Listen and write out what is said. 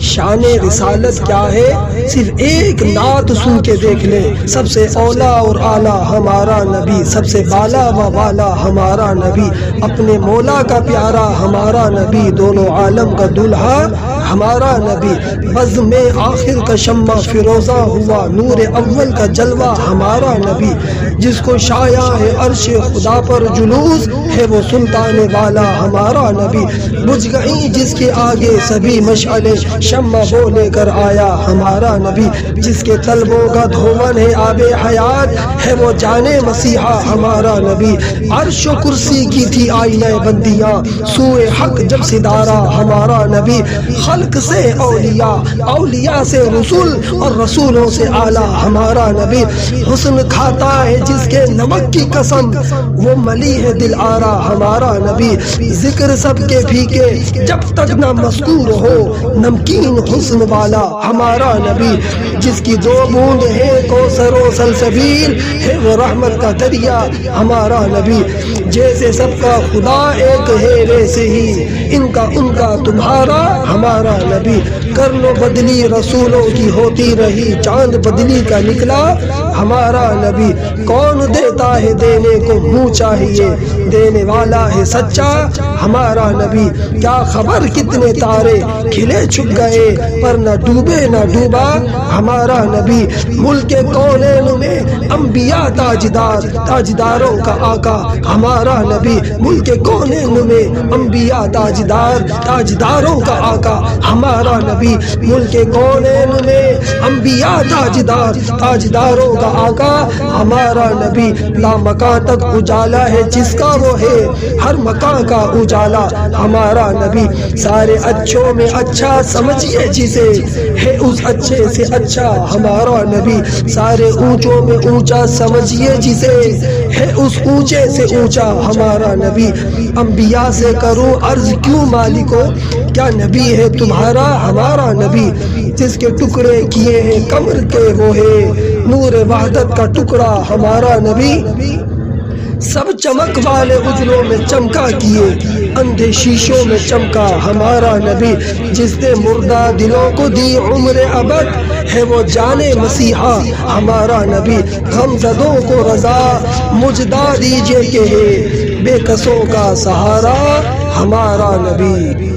شان رسالت کیا ہے صرف ایک نعت سن کے دیکھ لے، سب سے اولا اور اعلیٰ ہمارا نبی، سب سے بالا و والا ہمارا نبی، اپنے مولا کا پیارا ہمارا نبی، دونوں عالم کا دلہا ہمارا نبی، بزم میں آخر کا شمع فیروزہ ہوا، نور اول کا جلوہ ہمارا نبی، جس کو شایع ہے عرش خدا پر جلوس ہے وہ سلطان والا ہمارا نبی، بجھ گئی جس کے آگے سبھی مشعلیں، شمع وہ لے کر آیا ہمارا نبی، جس کے طلبوں کا دھون ہے آب حیات ہے وہ جانے مسیحا ہمارا نبی، عرش و کرسی کی تھی آئینہ بندیاں، سوئے حق جب ستارہ ہمارا نبی، خلق سے اولیاء، اولیاء سے رسول اور رسولوں سے اعلیٰ ہمارا نبی، حسن کھاتا ہے جس کے نمک کی قسم وہ ملی ہے دل آرا ہمارا نبی، ذکر سب کے پھیکے جب تک نہ مذکور ہو، نمکین حسن والا ہمارا نبی، جس کی دو بوند ہے کوثر و سلسبیل ہے وہ رحمت کا دریا ہمارا نبی، جیسے سب کا خدا ایک ہے ویسے ہی ان کا تمہارا ہمارا نبی، کرنو بدلی رسولوں کی ہوتی رہی، چاند بدلی کا نکلا ہمارا نبی، کون دیتا ہے دینے کو منہ چاہیے، دینے والا ہے سچا ہمارا نبی، کیا خبر کتنے تارے کھلے چھپ گئے پر نہ ڈوبے نہ ڈوبا ہمارا نبی، ملک کونین میں انبیاء تاجدار، تاجداروں کا آقا ہمارا نبی، ملک کونین میں انبیاء تاجدار، تاجداروں کا آقا ہمارا نبی، ملک کونین میں انبیاء تاجدار، تاجداروں کا آقا ہمارا نبی، لا مکان تک اجالا ہے جس کا وہ ہے ہر مکان کا اجالا ہمارا نبی، سارے اچھوں میں اچھا سمجھیے جسے ہے اس اچھے سے اچھا ہمارا نبی، سارے اونچوں میں اونچا سمجھیے جسے ہے اس اونچے سے اونچا ہمارا نبی، انبیاء سے کروں عرض کیوں مالکو، کیا نبی ہے تمہارا ہمارا نبی، جس کے ٹکڑے کیے ہیں کمر کے وہ ہے نور وحدت کا ٹکڑا ہمارا نبی، سب چمک والے اجلوں میں چمکا کیے اندھے شیشوں میں چمکا ہمارا نبی، جس نے مردہ دلوں کو دی عمر ابد ہے وہ جانے مسیحا ہمارا نبی، غم زدوں کو رضا مجدہ دیجئے کہ ہے بے کسوں کا سہارا ہمارا نبی۔